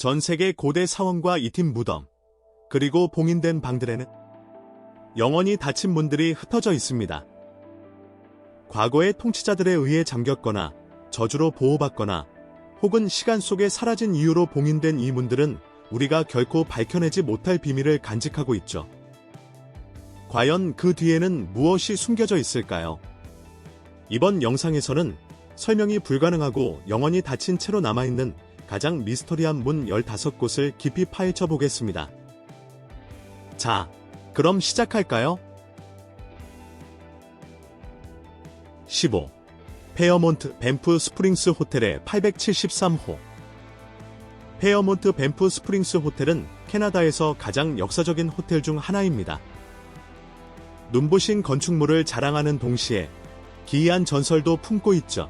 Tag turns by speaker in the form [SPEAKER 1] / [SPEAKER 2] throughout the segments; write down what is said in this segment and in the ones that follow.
[SPEAKER 1] 전 세계 고대 사원과 이팀 무덤, 그리고 봉인된 방들에는 영원히 닫힌 문들이 흩어져 있습니다. 과거의 통치자들에 의해 잠겼거나 저주로 보호받거나 혹은 시간 속에 사라진 이유로 봉인된 이 문들은 우리가 결코 밝혀내지 못할 비밀을 간직하고 있죠. 과연 그 뒤에는 무엇이 숨겨져 있을까요? 이번 영상에서는 설명이 불가능하고 영원히 닫힌 채로 남아있는 가장 미스터리한 문 15곳을 깊이 파헤쳐 보겠습니다. 자, 그럼 시작할까요? 15. 페어몬트 밴프 스프링스 호텔의 873호. 페어몬트 밴프 스프링스 호텔은 캐나다에서 가장 역사적인 호텔 중 하나입니다. 눈부신 건축물을 자랑하는 동시에 기이한 전설도 품고 있죠.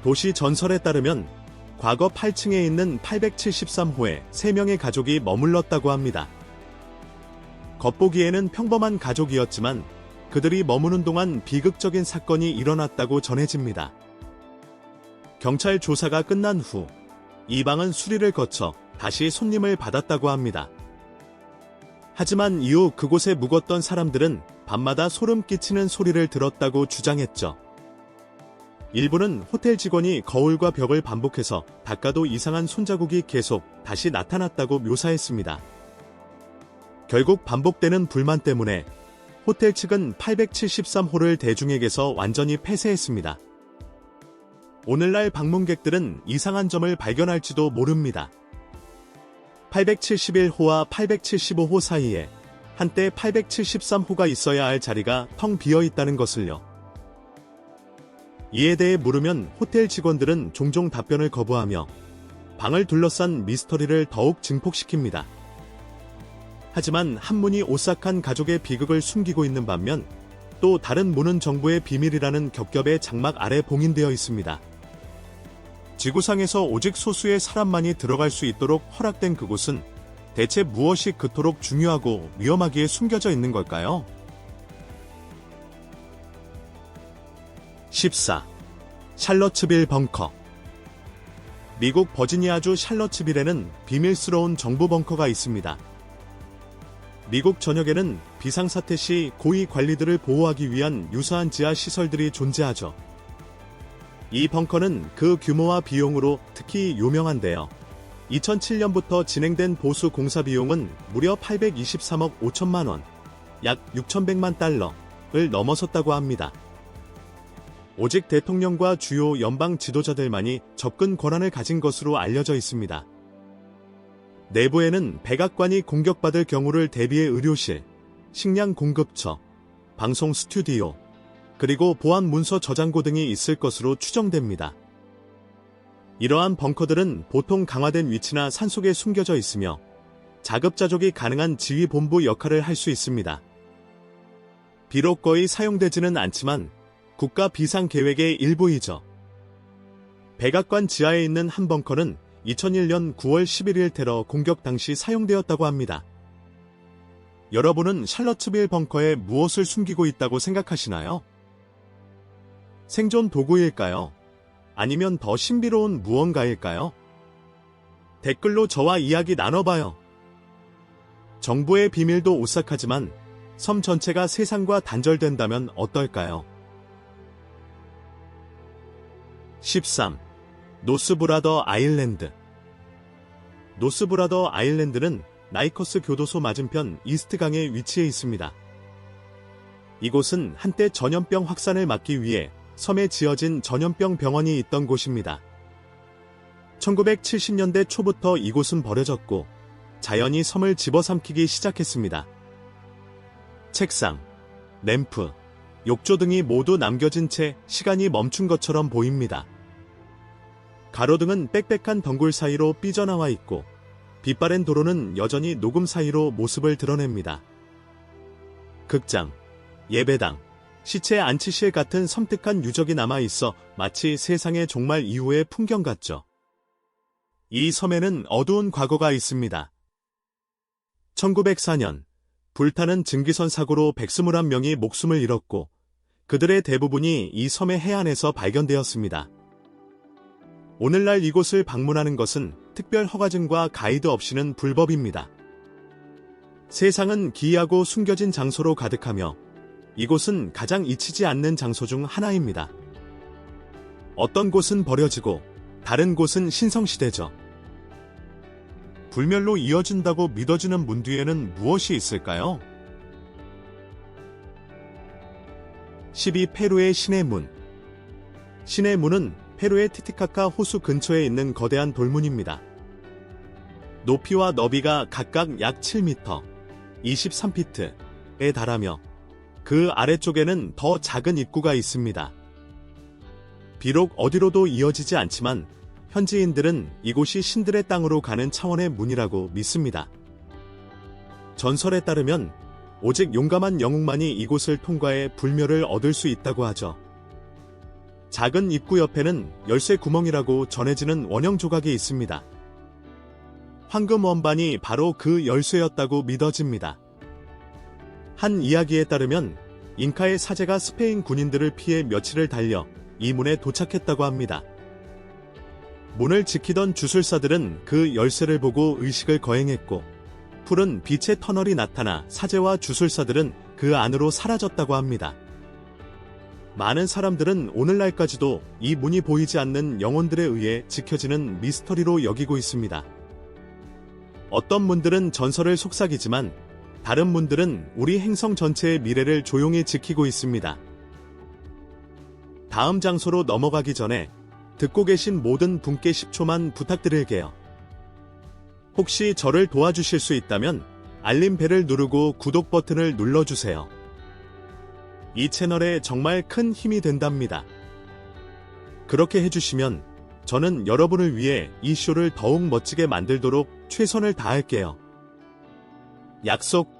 [SPEAKER 1] 도시 전설에 따르면 과거 8층에 있는 873호에 3명의 가족이 머물렀다고 합니다. 겉보기에는 평범한 가족이었지만 그들이 머무는 동안 비극적인 사건이 일어났다고 전해집니다. 경찰 조사가 끝난 후 이 방은 수리를 거쳐 다시 손님을 받았다고 합니다. 하지만 이후 그곳에 묵었던 사람들은 밤마다 소름 끼치는 소리를 들었다고 주장했죠. 일부는 호텔 직원이 거울과 벽을 반복해서 닦아도 이상한 손자국이 계속 다시 나타났다고 묘사했습니다. 결국 반복되는 불만 때문에 호텔 측은 873호를 대중에게서 완전히 폐쇄했습니다. 오늘날 방문객들은 이상한 점을 발견할지도 모릅니다. 871호와 875호 사이에 한때 873호가 있어야 할 자리가 텅 비어 있다는 것을요. 이에 대해 물으면 호텔 직원들은 종종 답변을 거부하며 방을 둘러싼 미스터리를 더욱 증폭시킵니다. 하지만 한 문이 오싹한 가족의 비극을 숨기고 있는 반면 또 다른 문은 정부의 비밀이라는 겹겹의 장막 아래 봉인되어 있습니다. 지구상에서 오직 소수의 사람만이 들어갈 수 있도록 허락된 그곳은 대체 무엇이 그토록 중요하고 위험하기에 숨겨져 있는 걸까요? 14. 샬럿츠빌 벙커. 미국 버지니아주 샬럿츠빌에는 비밀스러운 정부 벙커가 있습니다. 미국 전역에는 비상사태 시 고위 관리들을 보호하기 위한 유사한 지하 시설들이 존재하죠. 이 벙커는 그 규모와 비용으로 특히 유명한데요. 2007년부터 진행된 보수 공사 비용은 무려 823억 5천만 원, 약 6,100만 달러를 넘어섰다고 합니다. 오직 대통령과 주요 연방 지도자들만이 접근 권한을 가진 것으로 알려져 있습니다. 내부에는 백악관이 공격받을 경우를 대비해 의료실, 식량 공급처, 방송 스튜디오, 그리고 보안 문서 저장고 등이 있을 것으로 추정됩니다. 이러한 벙커들은 보통 강화된 위치나 산속에 숨겨져 있으며 자급자족이 가능한 지휘본부 역할을 할 수 있습니다. 비록 거의 사용되지는 않지만 국가 비상계획의 일부이죠. 백악관 지하에 있는 한 벙커는 2001년 9월 11일 테러 공격 당시 사용되었다고 합니다. 여러분은 샬럿츠빌 벙커에 무엇을 숨기고 있다고 생각하시나요? 생존 도구일까요? 아니면 더 신비로운 무언가일까요? 댓글로 저와 이야기 나눠봐요. 정부의 비밀도 오싹하지만 섬 전체가 세상과 단절된다면 어떨까요? 13. 노스브라더 아일랜드. 노스브라더 아일랜드는 나이커스 교도소 맞은편 이스트강에 위치해 있습니다. 이곳은 한때 전염병 확산을 막기 위해 섬에 지어진 전염병 병원이 있던 곳입니다. 1970년대 초부터 이곳은 버려졌고 자연이 섬을 집어삼키기 시작했습니다. 책상, 램프, 욕조 등이 모두 남겨진 채 시간이 멈춘 것처럼 보입니다. 가로등은 빽빽한 덩굴 사이로 삐져나와 있고 빛바랜 도로는 여전히 녹음 사이로 모습을 드러냅니다. 극장, 예배당, 시체 안치실 같은 섬뜩한 유적이 남아있어 마치 세상의 종말 이후의 풍경 같죠. 이 섬에는 어두운 과거가 있습니다. 1904년 불타는 증기선 사고로 121명이 목숨을 잃었고 그들의 대부분이 이 섬의 해안에서 발견되었습니다. 오늘날 이곳을 방문하는 것은 특별 허가증과 가이드 없이는 불법입니다. 세상은 기이하고 숨겨진 장소로 가득하며 이곳은 가장 잊히지 않는 장소 중 하나입니다. 어떤 곳은 버려지고 다른 곳은 신성시대죠. 불멸로 이어진다고 믿어지는 문 뒤에는 무엇이 있을까요? 12. 페루의 신의 문. 신의 문은 페루의 티티카카 호수 근처에 있는 거대한 돌문입니다. 높이와 너비가 각각 약 7m, 23피트에 달하며 그 아래쪽에는 더 작은 입구가 있습니다. 비록 어디로도 이어지지 않지만 현지인들은 이곳이 신들의 땅으로 가는 차원의 문이라고 믿습니다. 전설에 따르면 오직 용감한 영웅만이 이곳을 통과해 불멸을 얻을 수 있다고 하죠. 작은 입구 옆에는 열쇠 구멍이라고 전해지는 원형 조각이 있습니다. 황금 원반이 바로 그 열쇠였다고 믿어집니다. 한 이야기에 따르면 잉카의 사제가 스페인 군인들을 피해 며칠을 달려 이 문에 도착했다고 합니다. 문을 지키던 주술사들은 그 열쇠를 보고 의식을 거행했고 푸른 빛의 터널이 나타나 사제와 주술사들은 그 안으로 사라졌다고 합니다. 많은 사람들은 오늘날까지도 이 문이 보이지 않는 영혼들에 의해 지켜지는 미스터리로 여기고 있습니다. 어떤 문들은 전설을 속삭이지만 다른 문들은 우리 행성 전체의 미래를 조용히 지키고 있습니다. 다음 장소로 넘어가기 전에 듣고 계신 모든 분께 10초만 부탁드릴게요. 혹시 저를 도와주실 수 있다면 알림벨을 누르고 구독 버튼을 눌러주세요. 이 채널에 정말 큰 힘이 된답니다. 그렇게 해주시면 저는 여러분을 위해 이 쇼를 더욱 멋지게 만들도록 최선을 다할게요. 약속.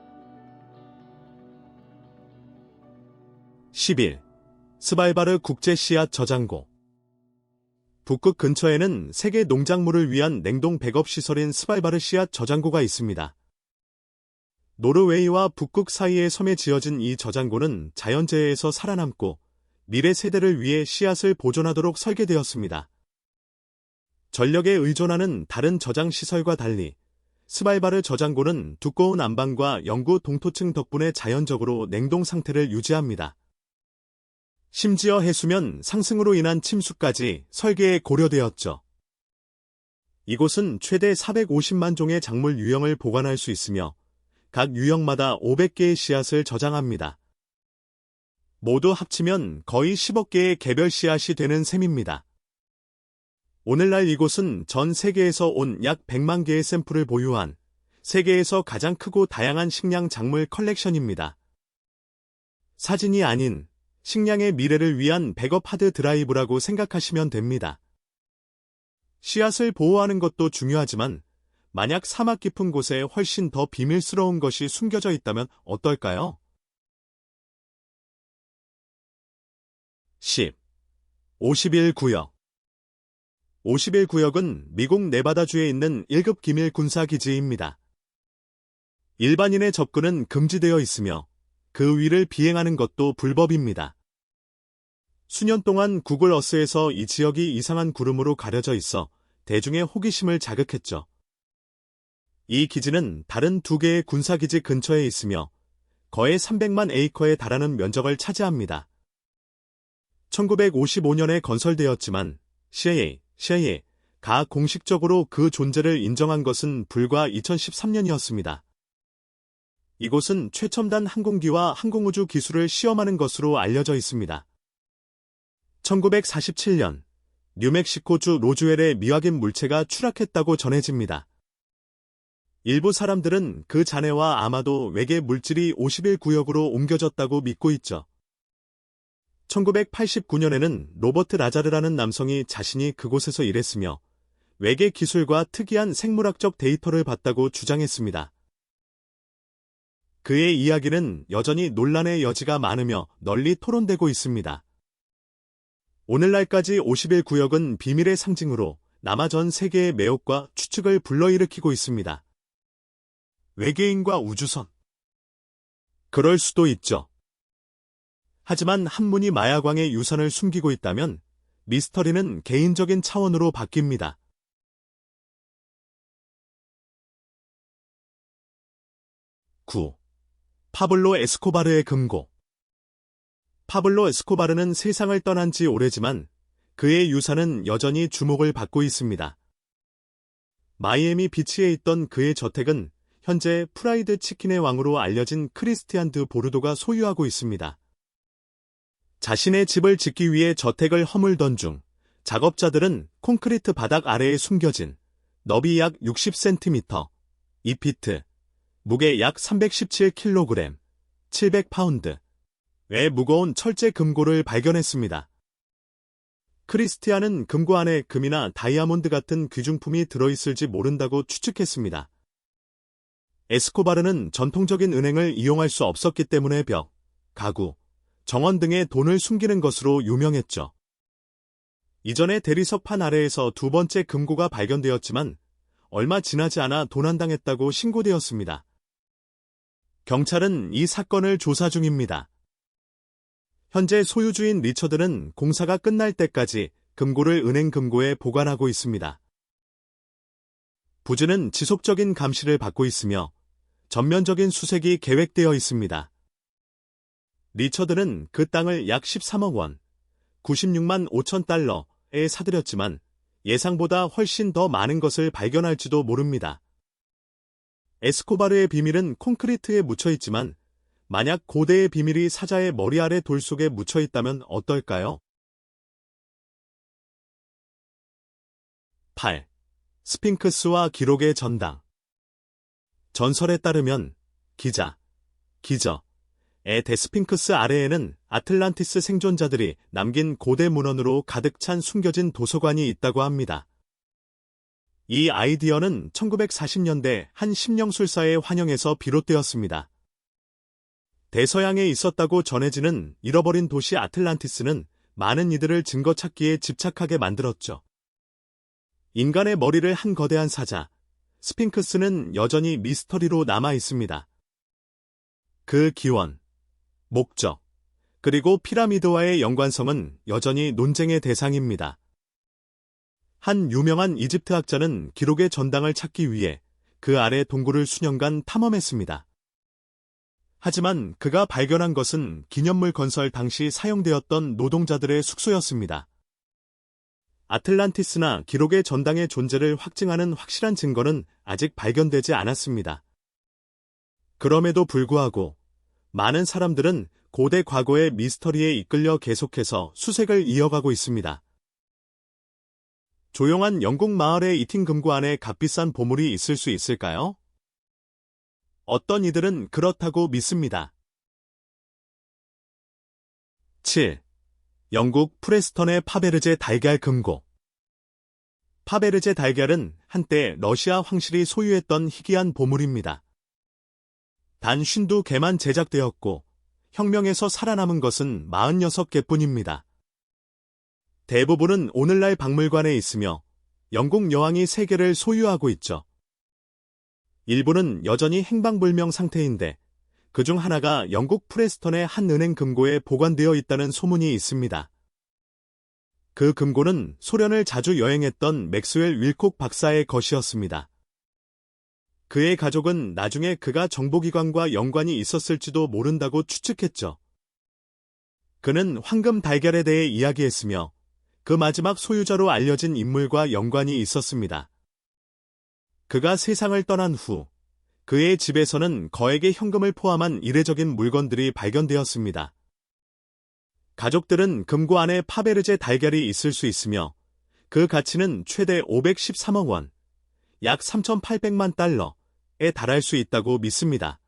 [SPEAKER 1] 11. 스발바르 국제 씨앗 저장고. 북극 근처에는 세계 농작물을 위한 냉동 백업 시설인 스발바르 씨앗 저장고가 있습니다. 노르웨이와 북극 사이의 섬에 지어진 이 저장고는 자연재해에서 살아남고 미래 세대를 위해 씨앗을 보존하도록 설계되었습니다. 전력에 의존하는 다른 저장 시설과 달리 스발바르 저장고는 두꺼운 안방과 영구 동토층 덕분에 자연적으로 냉동 상태를 유지합니다. 심지어 해수면 상승으로 인한 침수까지 설계에 고려되었죠. 이곳은 최대 450만 종의 작물 유형을 보관할 수 있으며 각 유형마다 500개의 씨앗을 저장합니다. 모두 합치면 거의 10억 개의 개별 씨앗이 되는 셈입니다. 오늘날 이곳은 전 세계에서 온 약 100만 개의 샘플을 보유한 세계에서 가장 크고 다양한 식량 작물 컬렉션입니다. 사진이 아닌 식량의 미래를 위한 백업 하드 드라이브라고 생각하시면 됩니다. 씨앗을 보호하는 것도 중요하지만 만약 사막 깊은 곳에 훨씬 더 비밀스러운 것이 숨겨져 있다면 어떨까요? 10. 51구역. 51구역은 미국 네바다주에 있는 1급 기밀 군사기지입니다. 일반인의 접근은 금지되어 있으며 그 위를 비행하는 것도 불법입니다. 수년 동안 구글 어스에서 이 지역이 이상한 구름으로 가려져 있어 대중의 호기심을 자극했죠. 이 기지는 다른 두 개의 군사기지 근처에 있으며 거의 300만 에이커에 달하는 면적을 차지합니다. 1955년에 건설되었지만 CIA가 공식적으로 그 존재를 인정한 것은 불과 2013년이었습니다. 이곳은 최첨단 항공기와 항공우주 기술을 시험하는 것으로 알려져 있습니다. 1947년 뉴멕시코주 로즈웰에 미확인 물체가 추락했다고 전해집니다. 일부 사람들은 그 잔해와 아마도 외계 물질이 51구역으로 옮겨졌다고 믿고 있죠. 1989년에는 로버트 라자르라는 남성이 자신이 그곳에서 일했으며 외계 기술과 특이한 생물학적 데이터를 봤다고 주장했습니다. 그의 이야기는 여전히 논란의 여지가 많으며 널리 토론되고 있습니다. 오늘날까지 51구역은 비밀의 상징으로 남아 전 세계의 매혹과 추측을 불러일으키고 있습니다. 외계인과 우주선. 그럴 수도 있죠. 하지만 한문이 마야광의 유산을 숨기고 있다면 미스터리는 개인적인 차원으로 바뀝니다. 9. 파블로 에스코바르의 금고. 파블로 에스코바르는 세상을 떠난 지 오래지만 그의 유산은 여전히 주목을 받고 있습니다. 마이애미 비치에 있던 그의 저택은 현재 프라이드 치킨의 왕으로 알려진 크리스티안 드 보르도가 소유하고 있습니다. 자신의 집을 짓기 위해 저택을 허물던 중 작업자들은 콘크리트 바닥 아래에 숨겨진 너비 약 60cm, 2피트, 무게 약 317kg, 700파운드, 의 무거운 철제 금고를 발견했습니다. 크리스티안은 금고 안에 금이나 다이아몬드 같은 귀중품이 들어있을지 모른다고 추측했습니다. 에스코바르는 전통적인 은행을 이용할 수 없었기 때문에 벽, 가구, 정원 등에 돈을 숨기는 것으로 유명했죠. 이전에 대리석판 아래에서 두 번째 금고가 발견되었지만 얼마 지나지 않아 도난당했다고 신고되었습니다. 경찰은 이 사건을 조사 중입니다. 현재 소유주인 리처드는 공사가 끝날 때까지 금고를 은행 금고에 보관하고 있습니다. 부지는 지속적인 감시를 받고 있으며 전면적인 수색이 계획되어 있습니다. 리처드는 그 땅을 약 13억 원, 96만 5천 달러에 사들였지만 예상보다 훨씬 더 많은 것을 발견할지도 모릅니다. 에스코바르의 비밀은 콘크리트에 묻혀 있지만 만약 고대의 비밀이 사자의 머리 아래 돌 속에 묻혀 있다면 어떨까요? 8. 스핑크스와 기록의 전당. 전설에 따르면 기저의 대스핑크스 아래에는 아틀란티스 생존자들이 남긴 고대 문헌으로 가득 찬 숨겨진 도서관이 있다고 합니다. 이 아이디어는 1940년대 한 심령술사의 환영에서 비롯되었습니다. 대서양에 있었다고 전해지는 잃어버린 도시 아틀란티스는 많은 이들을 증거 찾기에 집착하게 만들었죠. 인간의 머리를 한 거대한 사자, 스핑크스는 여전히 미스터리로 남아 있습니다. 그 기원, 목적, 그리고 피라미드와의 연관성은 여전히 논쟁의 대상입니다. 한 유명한 이집트학자는 기록의 전당을 찾기 위해 그 아래 동굴을 수년간 탐험했습니다. 하지만 그가 발견한 것은 기념물 건설 당시 사용되었던 노동자들의 숙소였습니다. 아틀란티스나 기록의 전당의 존재를 확증하는 확실한 증거는 아직 발견되지 않았습니다. 그럼에도 불구하고 많은 사람들은 고대 과거의 미스터리에 이끌려 계속해서 수색을 이어가고 있습니다. 조용한 영국 마을의 이팅 금고 안에 값비싼 보물이 있을 수 있을까요? 어떤 이들은 그렇다고 믿습니다. 7. 영국 프레스턴의 파베르제 달걀 금고. 파베르제 달걀은 한때 러시아 황실이 소유했던 희귀한 보물입니다. 단 52개만 제작되었고 혁명에서 살아남은 것은 46개뿐입니다. 대부분은 오늘날 박물관에 있으며 영국 여왕이 3개를 소유하고 있죠. 일부는 여전히 행방불명 상태인데 그중 하나가 영국 프레스턴의 한 은행 금고에 보관되어 있다는 소문이 있습니다. 그 금고는 소련을 자주 여행했던 맥스웰 윌콕 박사의 것이었습니다. 그의 가족은 나중에 그가 정보기관과 연관이 있었을지도 모른다고 추측했죠. 그는 황금 달걀에 대해 이야기했으며 그 마지막 소유자로 알려진 인물과 연관이 있었습니다. 그가 세상을 떠난 후 그의 집에서는 거액의 현금을 포함한 이례적인 물건들이 발견되었습니다. 가족들은 금고 안에 파베르제 달걀이 있을 수 있으며 그 가치는 최대 513억 원, 약 3,800만 달러에 달할 수 있다고 믿습니다.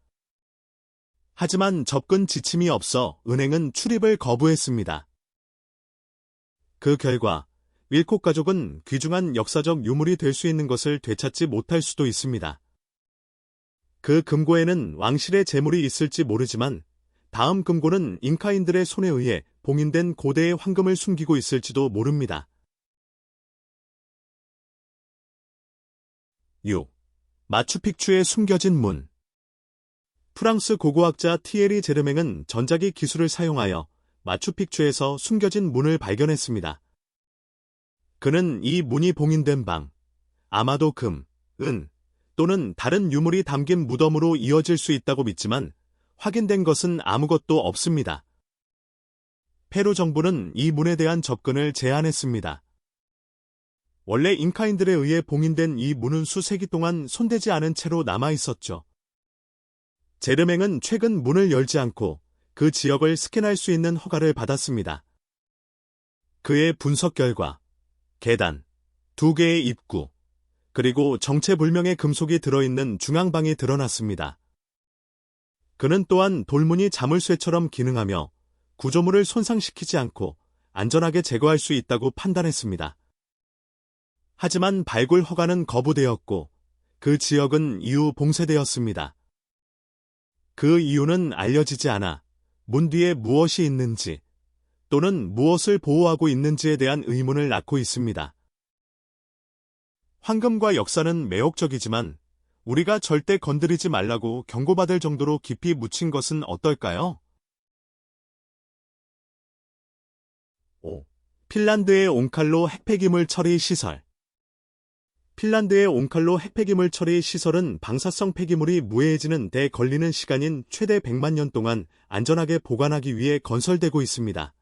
[SPEAKER 1] 하지만 접근 지침이 없어 은행은 출입을 거부했습니다. 그 결과 윌콕 가족은 귀중한 역사적 유물이 될 수 있는 것을 되찾지 못할 수도 있습니다. 그 금고에는 왕실의 재물이 있을지 모르지만 다음 금고는 잉카인들의 손에 의해 봉인된 고대의 황금을 숨기고 있을지도 모릅니다. 6. 마추픽추에 숨겨진 문. 프랑스 고고학자 티에리 제르맹은 전자기 기술을 사용하여 마추픽추에서 숨겨진 문을 발견했습니다. 그는 이 문이 봉인된 방, 아마도 금, 은, 또는 다른 유물이 담긴 무덤으로 이어질 수 있다고 믿지만 확인된 것은 아무것도 없습니다. 페루 정부는 이 문에 대한 접근을 제한했습니다. 원래 잉카인들에 의해 봉인된 이 문은 수세기 동안 손대지 않은 채로 남아 있었죠. 제르맹은 최근 문을 열지 않고 그 지역을 스캔할 수 있는 허가를 받았습니다. 그의 분석 결과 계단, 2개의 입구, 그리고 정체불명의 금속이 들어있는 중앙방이 드러났습니다. 그는 또한 돌문이 자물쇠처럼 기능하며 구조물을 손상시키지 않고 안전하게 제거할 수 있다고 판단했습니다. 하지만 발굴 허가는 거부되었고 그 지역은 이후 봉쇄되었습니다. 그 이유는 알려지지 않아 문 뒤에 무엇이 있는지 또는 무엇을 보호하고 있는지에 대한 의문을 낳고 있습니다. 황금과 역사는 매혹적이지만 우리가 절대 건드리지 말라고 경고받을 정도로 깊이 묻힌 것은 어떨까요? 5. 핀란드의 옹칼로 핵폐기물 처리 시설. 핀란드의 옹칼로 핵폐기물 처리 시설은 방사성 폐기물이 무해해지는 데 걸리는 시간인 최대 100만 년 동안 안전하게 보관하기 위해 건설되고 있습니다.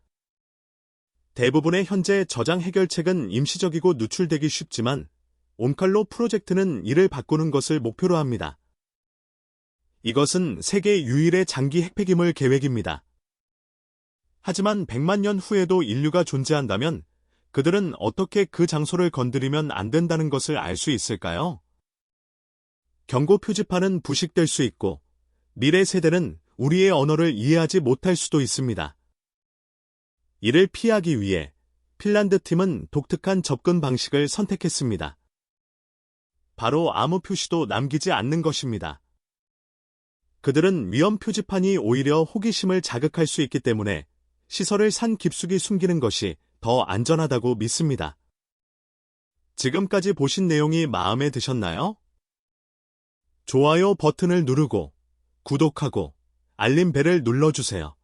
[SPEAKER 1] 대부분의 현재 저장 해결책은 임시적이고 누출되기 쉽지만 옹칼로 프로젝트는 이를 바꾸는 것을 목표로 합니다. 이것은 세계 유일의 장기 핵폐기물 계획입니다. 하지만 100만 년 후에도 인류가 존재한다면 그들은 어떻게 그 장소를 건드리면 안 된다는 것을 알 수 있을까요? 경고 표지판은 부식될 수 있고 미래 세대는 우리의 언어를 이해하지 못할 수도 있습니다. 이를 피하기 위해 핀란드 팀은 독특한 접근 방식을 선택했습니다. 바로 아무 표시도 남기지 않는 것입니다. 그들은 위험 표지판이 오히려 호기심을 자극할 수 있기 때문에 시설을 산 깊숙이 숨기는 것이 더 안전하다고 믿습니다. 지금까지 보신 내용이 마음에 드셨나요? 좋아요 버튼을 누르고 구독하고 알림벨을 눌러주세요.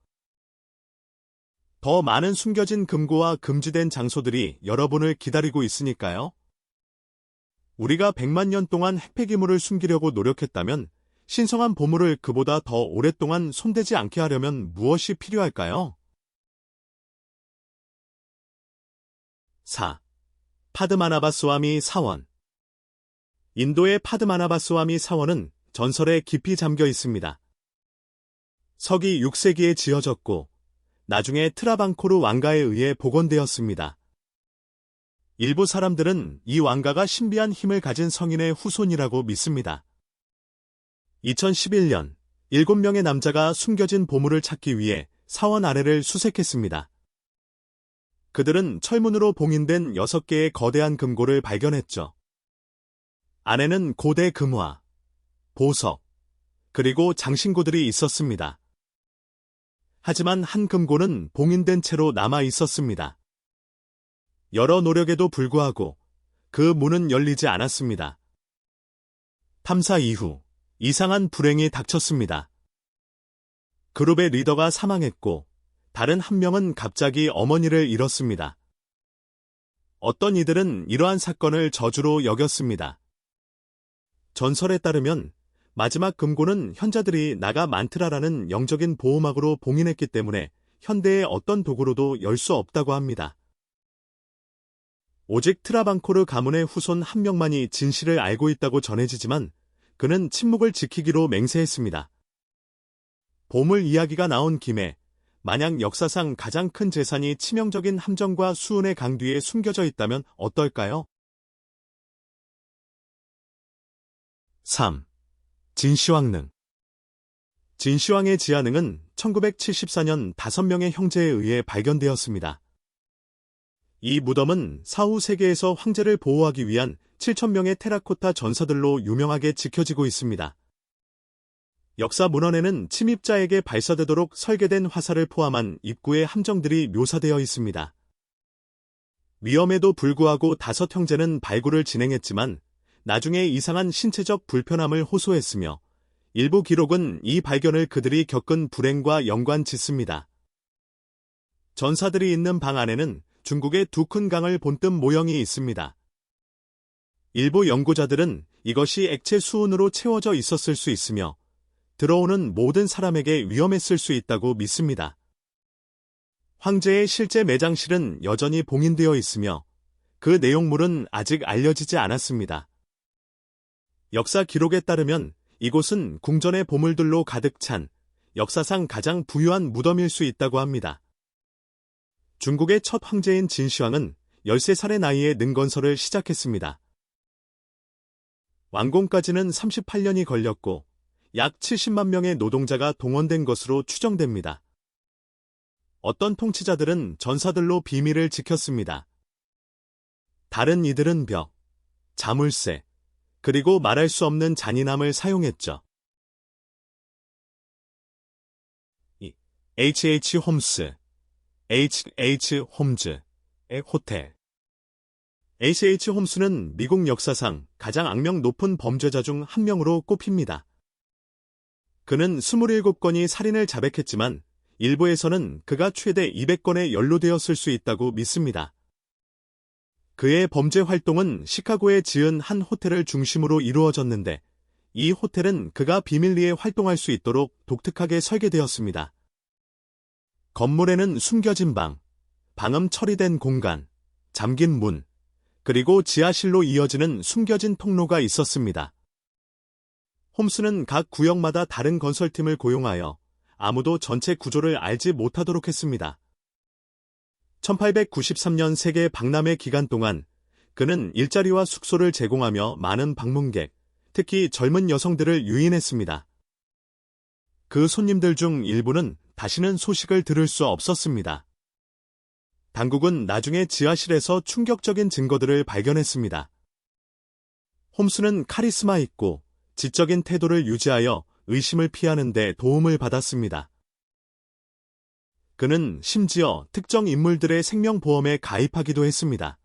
[SPEAKER 1] 더 많은 숨겨진 금고와 금지된 장소들이 여러분을 기다리고 있으니까요. 우리가 100만 년 동안 핵폐기물을 숨기려고 노력했다면 신성한 보물을 그보다 더 오랫동안 손대지 않게 하려면 무엇이 필요할까요? 4. 파드마나바스와미 사원. 인도의 파드마나바스와미 사원은 전설에 깊이 잠겨 있습니다. 서기 6세기에 지어졌고 나중에 트라방코르 왕가에 의해 복원되었습니다. 일부 사람들은 이 왕가가 신비한 힘을 가진 성인의 후손이라고 믿습니다. 2011년 7명의 남자가 숨겨진 보물을 찾기 위해 사원 아래를 수색했습니다. 그들은 철문으로 봉인된 6개의 거대한 금고를 발견했죠. 안에는 고대 금화, 보석, 그리고 장신구들이 있었습니다. 하지만 한 금고는 봉인된 채로 남아 있었습니다. 여러 노력에도 불구하고 그 문은 열리지 않았습니다. 탐사 이후 이상한 불행이 닥쳤습니다. 그룹의 리더가 사망했고 다른 한 명은 갑자기 어머니를 잃었습니다. 어떤 이들은 이러한 사건을 저주로 여겼습니다. 전설에 따르면 마지막 금고는 현자들이 나가 만트라라는 영적인 보호막으로 봉인했기 때문에 현대의 어떤 도구로도 열 수 없다고 합니다. 오직 트라방코르 가문의 후손 한 명만이 진실을 알고 있다고 전해지지만 그는 침묵을 지키기로 맹세했습니다. 보물 이야기가 나온 김에 만약 역사상 가장 큰 재산이 치명적인 함정과 수은의 강 뒤에 숨겨져 있다면 어떨까요? 3. 진시황릉. 진시황의 지하능은 1974년 5명의 형제에 의해 발견되었습니다. 이 무덤은 사후 세계에서 황제를 보호하기 위한 7,000명의 테라코타 전사들로 유명하게 지켜지고 있습니다. 역사 문헌에는 침입자에게 발사되도록 설계된 화살을 포함한 입구의 함정들이 묘사되어 있습니다. 위험에도 불구하고 5 형제는 발굴을 진행했지만 나중에 이상한 신체적 불편함을 호소했으며 일부 기록은 이 발견을 그들이 겪은 불행과 연관 짓습니다. 전사들이 있는 방 안에는 중국의 두 큰 강을 본뜬 모형이 있습니다. 일부 연구자들은 이것이 액체 수은으로 채워져 있었을 수 있으며 들어오는 모든 사람에게 위험했을 수 있다고 믿습니다. 황제의 실제 매장실은 여전히 봉인되어 있으며 그 내용물은 아직 알려지지 않았습니다. 역사 기록에 따르면 이곳은 궁전의 보물들로 가득 찬 역사상 가장 부유한 무덤일 수 있다고 합니다. 중국의 첫 황제인 진시황은 13살의 나이에 능건설을 시작했습니다. 완공까지는 38년이 걸렸고 약 70만 명의 노동자가 동원된 것으로 추정됩니다. 어떤 통치자들은 전사들로 비밀을 지켰습니다. 다른 이들은 벽, 자물쇠, 그리고 말할 수 없는 잔인함을 사용했죠. H.H. 홈스, H.H. 홈즈의 호텔. H.H. 홈스는 미국 역사상 가장 악명 높은 범죄자 중 한 명으로 꼽힙니다. 그는 27건의 살인을 자백했지만 일부에서는 그가 최대 200건에 연루되었을 수 있다고 믿습니다. 그의 범죄 활동은 시카고에 지은 한 호텔을 중심으로 이루어졌는데 이 호텔은 그가 비밀리에 활동할 수 있도록 독특하게 설계되었습니다. 건물에는 숨겨진 방, 방음 처리된 공간, 잠긴 문, 그리고 지하실로 이어지는 숨겨진 통로가 있었습니다. 홈스는 각 구역마다 다른 건설팀을 고용하여 아무도 전체 구조를 알지 못하도록 했습니다. 1893년 세계 박람회 기간 동안 그는 일자리와 숙소를 제공하며 많은 방문객, 특히 젊은 여성들을 유인했습니다. 그 손님들 중 일부는 다시는 소식을 들을 수 없었습니다. 당국은 나중에 지하실에서 충격적인 증거들을 발견했습니다. 홈스는 카리스마 있고 지적인 태도를 유지하여 의심을 피하는 데 도움을 받았습니다. 그는 심지어 특정 인물들의 생명보험에 가입하기도 했습니다.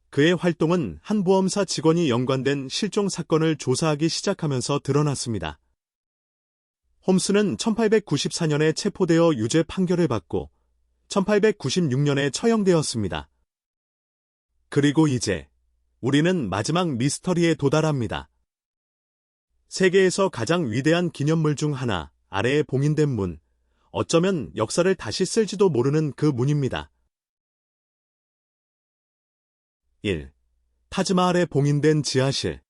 [SPEAKER 1] 그의 활동은 한 보험사 직원이 연관된 실종 사건을 조사하기 시작하면서 드러났습니다. 홈스는 1894년에 체포되어 유죄 판결을 받고 1896년에 처형되었습니다. 그리고 이제 우리는 마지막 미스터리에 도달합니다. 세계에서 가장 위대한 기념물 중 하나, 아래에 봉인된 문, 어쩌면 역사를 다시 쓸지도 모르는 그 문입니다. 1. 타지마할에 봉인된 지하실.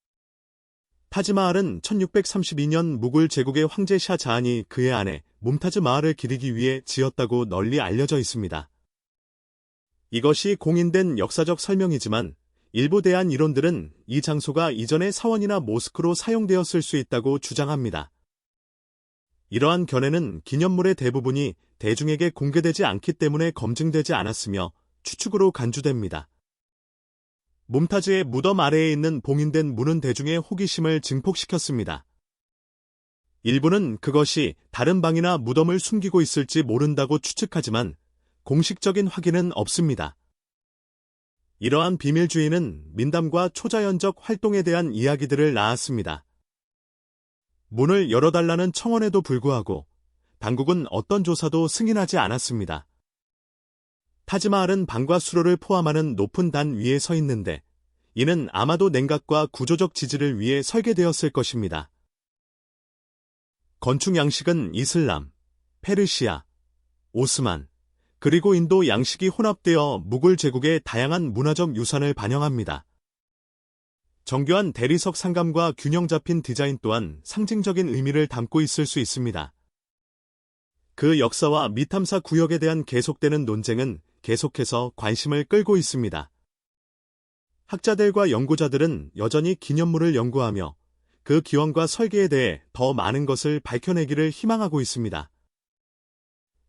[SPEAKER 1] 타지마할은 1632년 무굴 제국의 황제 샤자한이 그의 아내 뭄타즈 마할을 기리기 위해 지었다고 널리 알려져 있습니다. 이것이 공인된 역사적 설명이지만 일부 대한 이론들은 이 장소가 이전의 사원이나 모스크로 사용되었을 수 있다고 주장합니다. 이러한 견해는 기념물의 대부분이 대중에게 공개되지 않기 때문에 검증되지 않았으며 추측으로 간주됩니다. 뭄타즈의 무덤 아래에 있는 봉인된 문은 대중의 호기심을 증폭시켰습니다. 일부는 그것이 다른 방이나 무덤을 숨기고 있을지 모른다고 추측하지만 공식적인 확인은 없습니다. 이러한 비밀주의는 민담과 초자연적 활동에 대한 이야기들을 낳았습니다. 문을 열어달라는 청원에도 불구하고 당국은 어떤 조사도 승인하지 않았습니다. 타지마할은 방과 수로를 포함하는 높은 단 위에 서 있는데 이는 아마도 냉각과 구조적 지지를 위해 설계되었을 것입니다. 건축 양식은 이슬람, 페르시아, 오스만, 그리고 인도 양식이 혼합되어 무굴 제국의 다양한 문화적 유산을 반영합니다. 정교한 대리석 상감과 균형 잡힌 디자인 또한 상징적인 의미를 담고 있을 수 있습니다. 그 역사와 미탐사 구역에 대한 계속되는 논쟁은 계속해서 관심을 끌고 있습니다. 학자들과 연구자들은 여전히 기념물을 연구하며 그 기원과 설계에 대해 더 많은 것을 밝혀내기를 희망하고 있습니다.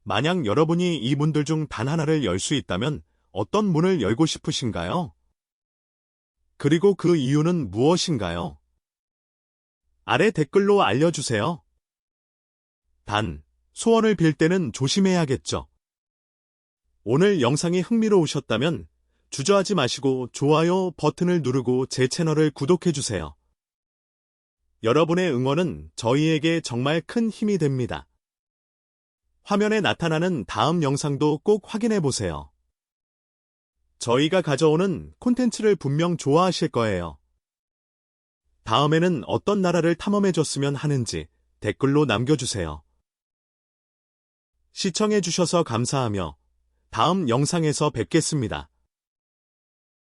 [SPEAKER 1] 만약 여러분이 이 문들 중 단 하나를 열 수 있다면 어떤 문을 열고 싶으신가요? 그리고 그 이유는 무엇인가요? 아래 댓글로 알려주세요. 단, 소원을 빌 때는 조심해야겠죠. 오늘 영상이 흥미로우셨다면 주저하지 마시고 좋아요 버튼을 누르고 제 채널을 구독해주세요. 여러분의 응원은 저희에게 정말 큰 힘이 됩니다. 화면에 나타나는 다음 영상도 꼭 확인해보세요. 저희가 가져오는 콘텐츠를 분명 좋아하실 거예요. 다음에는 어떤 나라를 탐험해줬으면 하는지 댓글로 남겨주세요. 시청해주셔서 감사하며 다음 영상에서 뵙겠습니다.